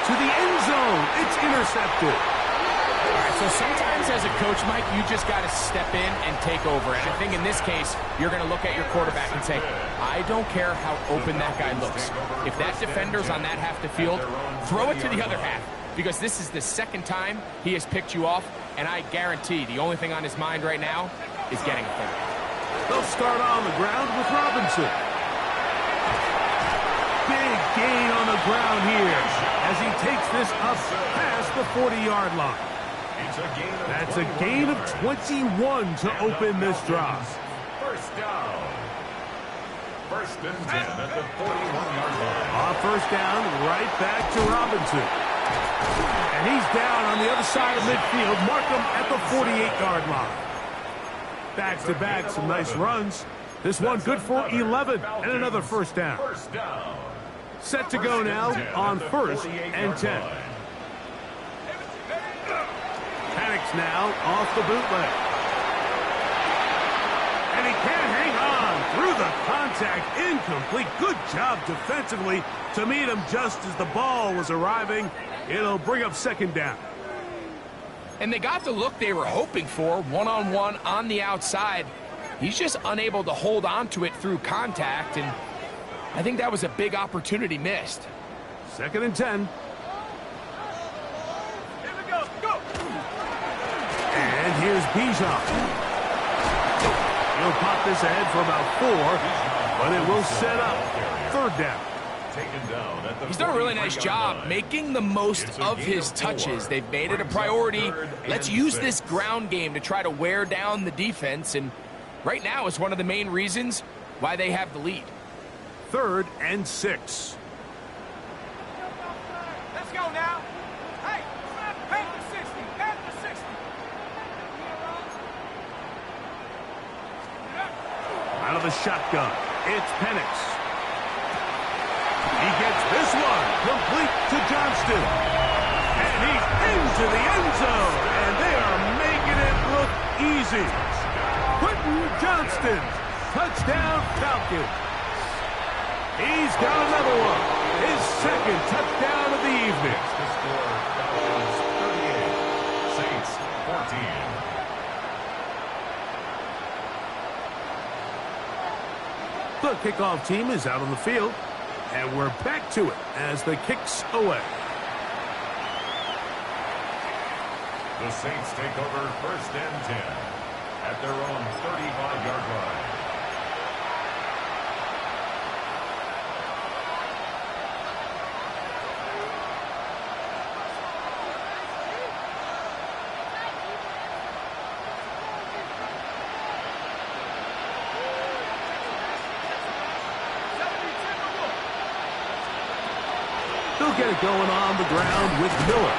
[SPEAKER 2] To the end zone. It's intercepted.
[SPEAKER 4] All right, so sometimes as a coach, Mike, you just got to step in and take over. And I think in this case, you're going to look at your quarterback and say, I don't care how open that guy looks. If that defender's on that half the field, throw it to the other half. Because this is the second time he has picked you off. And I guarantee the only thing on his mind right now is getting a third.
[SPEAKER 2] They'll start on the ground with Robinson. Big gain on the ground here as he takes this up past the 40-yard line. That's a gain of 21 to open this drive.
[SPEAKER 3] First down. First and 10 at the 41-yard line.
[SPEAKER 2] On first down, right back to Robinson. And he's down on the other side of midfield. Mark him at the 48-yard line. Back-to-back, some nice runs. This one good for 11 and another first down. Set to go now on first and 10. Penix now off the bootleg. And he can't hang on through the contact. Incomplete. Good job defensively to meet him just as the ball was arriving. It'll bring up second down.
[SPEAKER 4] And they got the look they were hoping for, one-on-one on the outside. He's just unable to hold on to it through contact, and I think that was a big opportunity missed.
[SPEAKER 2] Second and 10.
[SPEAKER 5] Here we go. Go.
[SPEAKER 2] And here's Bijan. He'll pop this ahead for about 4, but it will set up third down.
[SPEAKER 4] He's done a really nice job making the most of his touches. They've made it a priority. Let's use this ground game to try to wear down the defense, and right now is one of the main reasons why they have the lead.
[SPEAKER 2] Third and 6.
[SPEAKER 5] Let's go now. Hey, head to 60. Head to 60.
[SPEAKER 2] Out of the shotgun, it's Penix. He gets this one complete to Johnston. And he's into the end zone. And they are making it look easy. Quentin Johnston, touchdown Falcons. He's got another one. His second touchdown of the evening. The kickoff team is out on the field, and we're back to it as the kick's away.
[SPEAKER 3] The Saints take over 1st and 10 at their own 35-yard line.
[SPEAKER 2] They'll get it going on the ground with Miller.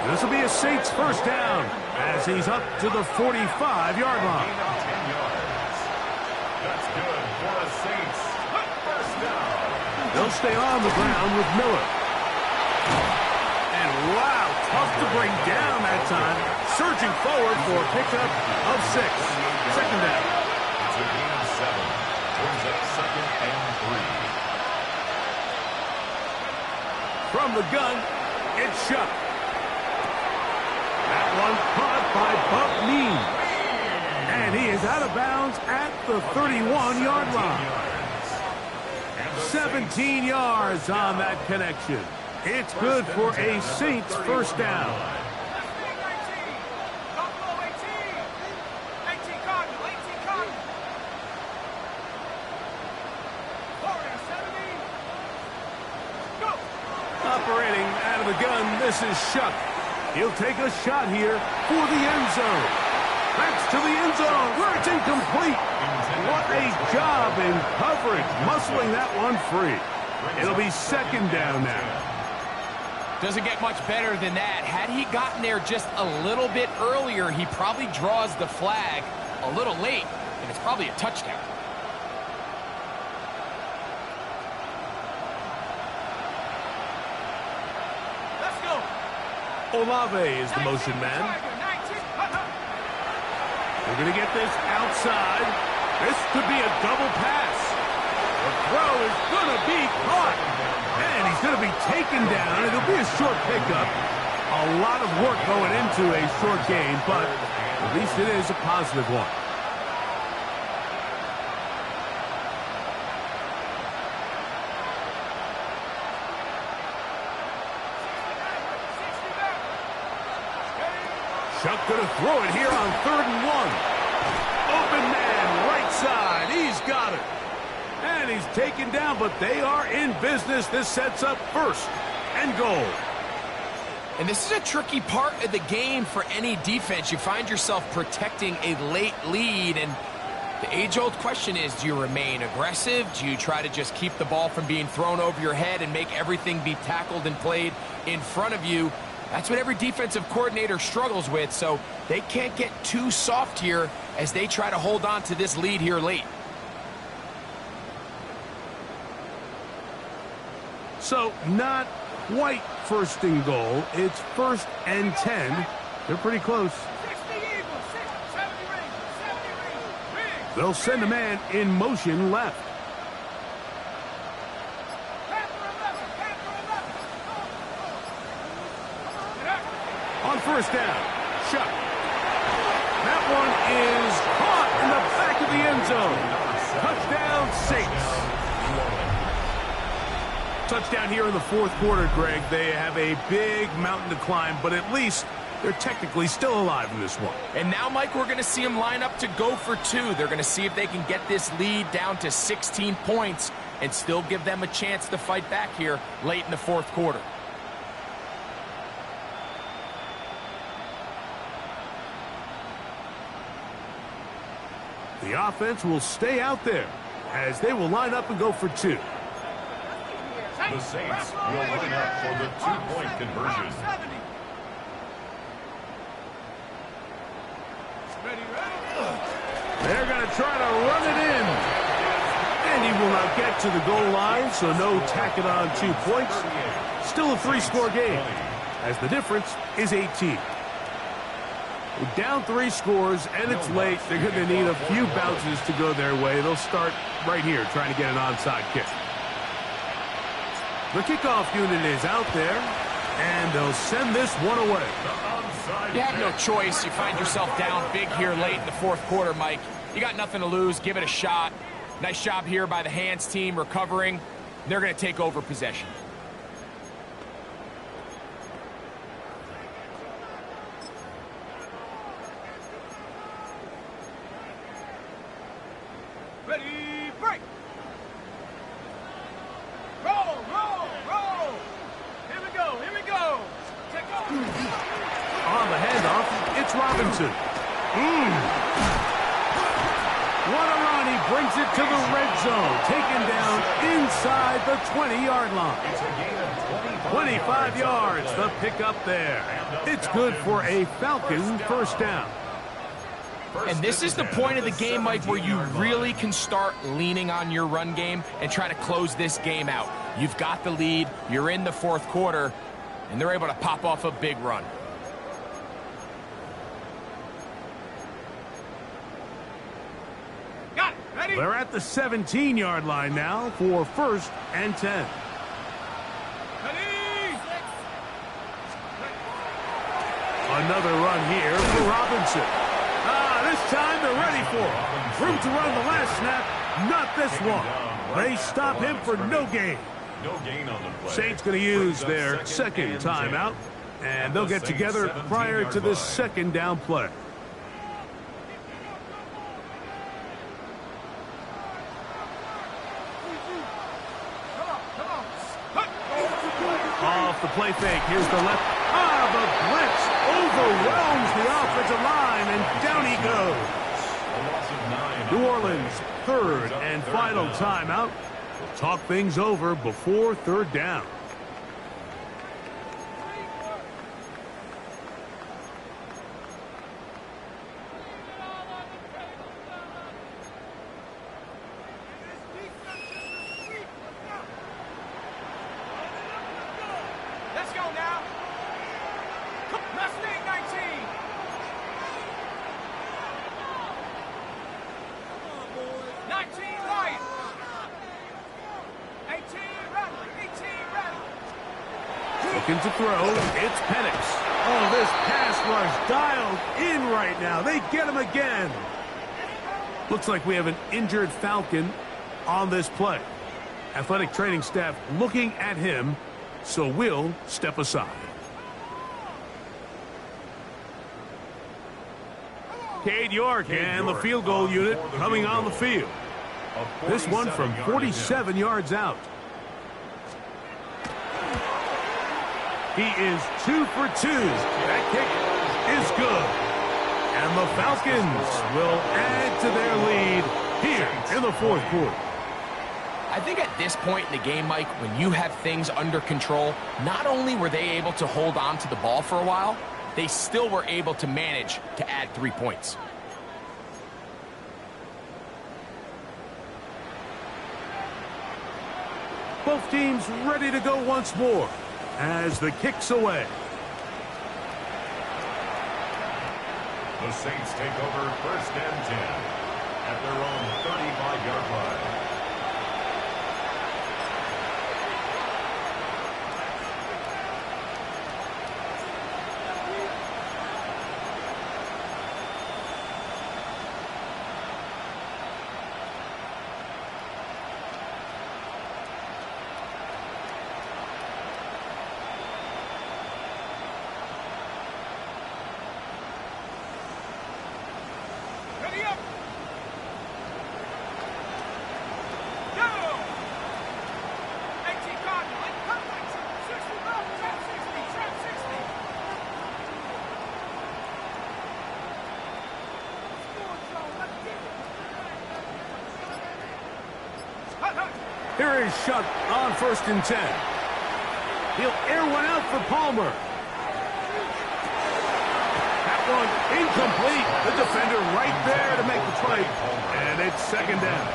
[SPEAKER 2] This will be a Saints first down as he's up to the 45-yard line.
[SPEAKER 3] Gain of 10 yards. That's good for a Saints first down.
[SPEAKER 2] They'll stay on the ground with Miller. And wow, tough to bring down that time. Surging forward for a pickup of 6. Second down.
[SPEAKER 3] It's a gain of 7. Brings up 2nd and 3.
[SPEAKER 2] From the gun, it's Shuck. That one caught by Buck Mean. And he is out of bounds at the 31-yard line. 17 yards on that connection. It's good for a Saints first down.
[SPEAKER 5] 18 Cardinal. Go.
[SPEAKER 2] Operating out of the gun, this is Shuck. He'll take a shot here for the end zone. That's to the end zone where it's incomplete. What a job in coverage, muscling that one free. It'll be 2nd down now.
[SPEAKER 4] Doesn't get much better than that. Had he gotten there just a little bit earlier, he probably draws the flag a little late, and it's probably a touchdown.
[SPEAKER 5] Let's go.
[SPEAKER 2] Olave is the motion man. They're going to get this outside. This could be a double pass. The throw is going to be caught. And he's going to be taken down. It'll be a short pickup. A lot of work going into a short gain, but at least it is a positive one. Shuck going to throw it here on 3rd and 1. Open man, right side. He's got it. And he's taken down, but they are in business. This sets up 1st and goal.
[SPEAKER 4] And this is a tricky part of the game for any defense. You find yourself protecting a late lead, and the age-old question is, do you remain aggressive? Do you try to just keep the ball from being thrown over your head and make everything be tackled and played in front of you? That's what every defensive coordinator struggles with, so they can't get too soft here as they try to hold on to this lead here late.
[SPEAKER 2] So not quite 1st and goal. It's 1st and 10. They're pretty close.
[SPEAKER 5] 60 Eagles, 70 rings.
[SPEAKER 2] They'll send a man in motion left. On 1st down, Shuck. That one is caught in the back of the end zone. Touchdown, Saints. Touchdown here in the 4th quarter, Greg. They have a big mountain to climb, but at least they're technically still alive in this one.
[SPEAKER 4] And now, Mike, we're going to see them line up to go for 2. They're going to see if they can get this lead down to 16 points and still give them a chance to fight back here late in the 4th quarter.
[SPEAKER 2] The offense will stay out there as they will line up and go for 2.
[SPEAKER 3] The Saints will line up for the 2-point conversion.
[SPEAKER 2] They're going to try to run it in. And he will not get to the goal line, so no tack it on 2 points. Still a 3-score game, as the difference is 18. We're down 3 scores, and it's late. They're going to need a few bounces to go their way. They'll start right here trying to get an onside kick. The kickoff unit is out there, and they'll send this one away.
[SPEAKER 4] You have no choice. You find yourself down big here late in the 4th quarter, Mike. You got nothing to lose. Give it a shot. Nice job here by the hands team recovering. They're going to take over possession.
[SPEAKER 5] Ready, break! Roll, roll, roll! Here we go, here we go! Take off!
[SPEAKER 2] On the handoff, it's Robinson. What a run. He brings it to the red zone. Taken down inside the 20-yard line. 25 yards, the pickup there. It's good for a Falcon first down.
[SPEAKER 4] And this is the point of the game, Mike, where you really can start leaning on your run game and try to close this game out. You've got the lead, you're in the fourth quarter, and they're able to pop off a big run.
[SPEAKER 5] Got it, ready?
[SPEAKER 2] They're at the 17-yard line now for 1st and 10.
[SPEAKER 5] Ready?
[SPEAKER 2] Another run here for Robinson. This time they're ready for it. Room to run the last snap. Not this one. They stop him for no gain.
[SPEAKER 3] No gain on the play.
[SPEAKER 2] Saints going to use their second timeout, and they'll get together prior to this second down play. Off the play fake. Here's the left. The blitz overwhelms the offensive line, and down he goes. New Orleans, third and final timeout. We'll talk things over before third down.
[SPEAKER 5] Let's go now. Mustang 19. Come on, boys. 19 Lion. 18 Rattle. 18 Rattle.
[SPEAKER 2] Looking to throw. It's Penix. Oh, this pass rush dialed in right now. They get him again. Looks like we have an injured Falcon on this play. Athletic training staff looking at him, so we'll step aside. Cade York and the field goal unit coming on the field. This one from 47 yards out. He is 2 for 2. That kick is good. And the Falcons will add to their lead here in the fourth quarter.
[SPEAKER 4] I think at this point in the game, Mike, when you have things under control, not only were they able to hold on to the ball for a while, they still were able to manage to add 3 points.
[SPEAKER 2] Both teams ready to go once more as the kick's away.
[SPEAKER 3] The Saints take over 1st and 10 at their own 35-yard line.
[SPEAKER 5] Ready up. Go. 18 Cardinal. 60 ball. Trap 60. Trap 60.
[SPEAKER 2] Here is Shuck on 1st and 10. He'll air one out for Palmer. That one incomplete. The defender right there to make the play. And it's 2nd down.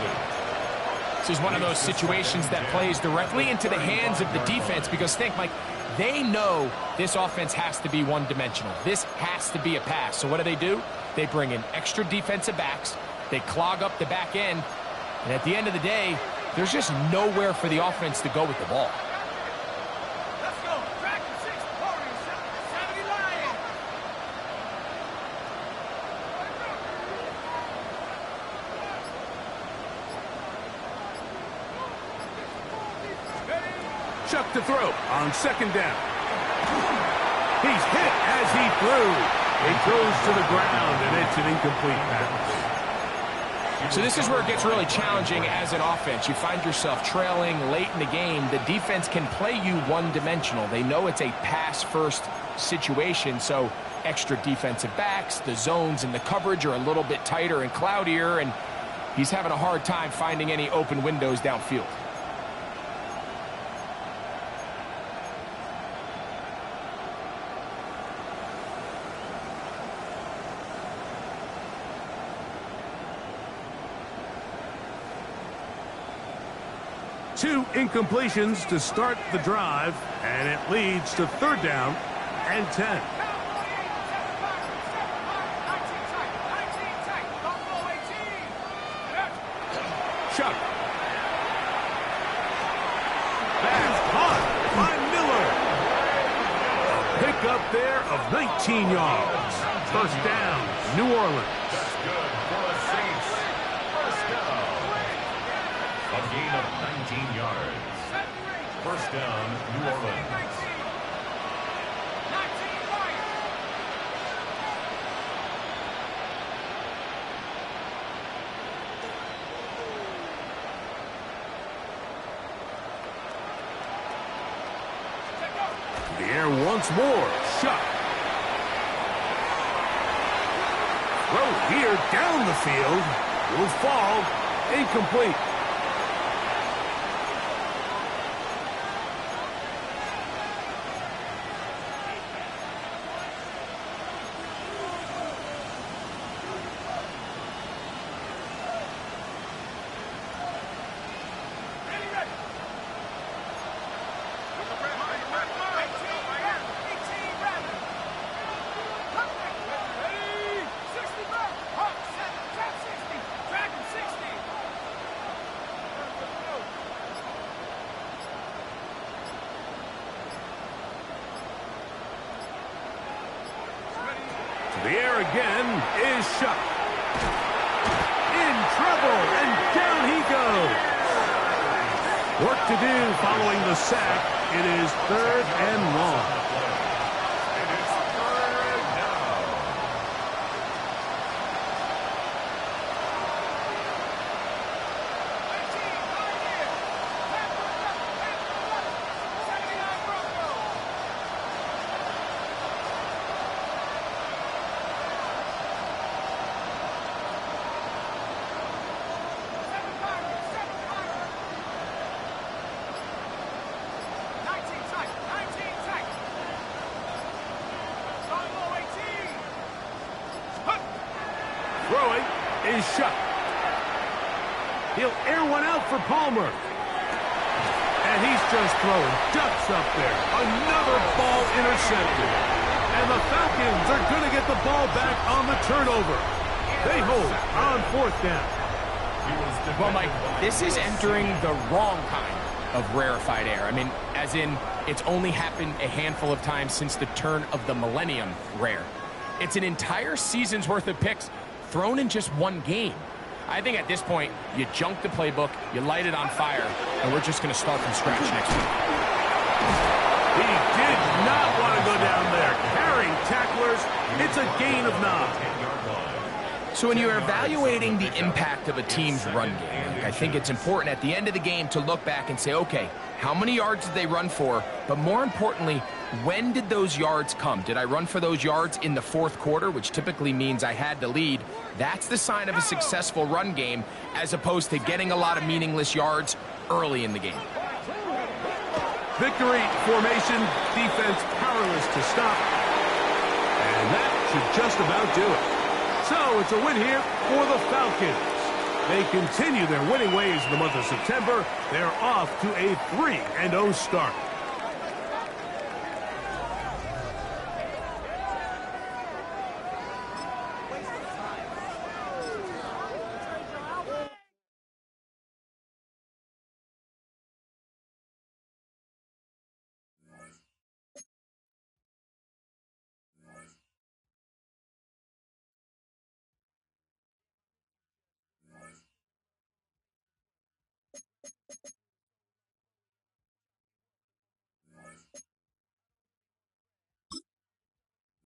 [SPEAKER 4] This is one of those situations that plays directly into the hands of the defense because think, Mike, they know this offense has to be one-dimensional. This has to be a pass. So what do? They bring in extra defensive backs. They clog up the back end. And at the end of the day, there's just nowhere for the offense to go with the ball.
[SPEAKER 5] Let's go. Track 6. 70 Lion.
[SPEAKER 2] to throw on second down. He's hit as he threw. He throws to the ground, and it's an incomplete pass.
[SPEAKER 4] So this is where it gets really challenging as an offense. You find yourself trailing late in the game. The defense can play you one-dimensional. They know it's a pass-first situation, so extra defensive backs, the zones and the coverage are a little bit tighter and cloudier, and he's having a hard time finding any open windows downfield.
[SPEAKER 2] Two incompletions to start the drive, and it leads to third down and 10. Chuck. That's caught by Miller. Pick up there of 19 yards. First down, New Orleans.
[SPEAKER 3] That's good for the Saints. First down. A gain of 19 yards. First down, New Orleans.
[SPEAKER 2] The air once more. Shot. Throw here down the field. Will fall. Incomplete. The air again is shot. In trouble, and down he goes. Work to do following the sack. It is third and long.
[SPEAKER 3] And it's third down.
[SPEAKER 2] Throwing is shot. He'll air one out for Palmer. And he's just throwing ducks up there. Another ball intercepted. And the Falcons are going to get the ball back on the turnover. They hold on fourth down.
[SPEAKER 4] Well, Mike, this is entering the wrong kind of rarefied air. I mean, as in, it's only happened a handful of times since the turn of the millennium rare. It's an entire season's worth of picks thrown in just one game. I think at this point, you junk the playbook, you light it on fire, and we're just going to start from scratch next week.
[SPEAKER 2] He did not want to go down there. Carrying tacklers, it's a gain of 9.
[SPEAKER 4] So when you're evaluating the impact of a team's run game, I think it's important at the end of the game to look back and say, okay, how many yards did they run for? But more importantly, when did those yards come? Did I run for those yards in the fourth quarter, which typically means I had to lead? That's the sign of a successful run game, as opposed to getting a lot of meaningless yards early in the game.
[SPEAKER 2] Victory formation, defense powerless to stop. And that should just about do it. So it's a win here for the Falcons. They continue their winning ways in the month of September. They're off to a 3-0 start.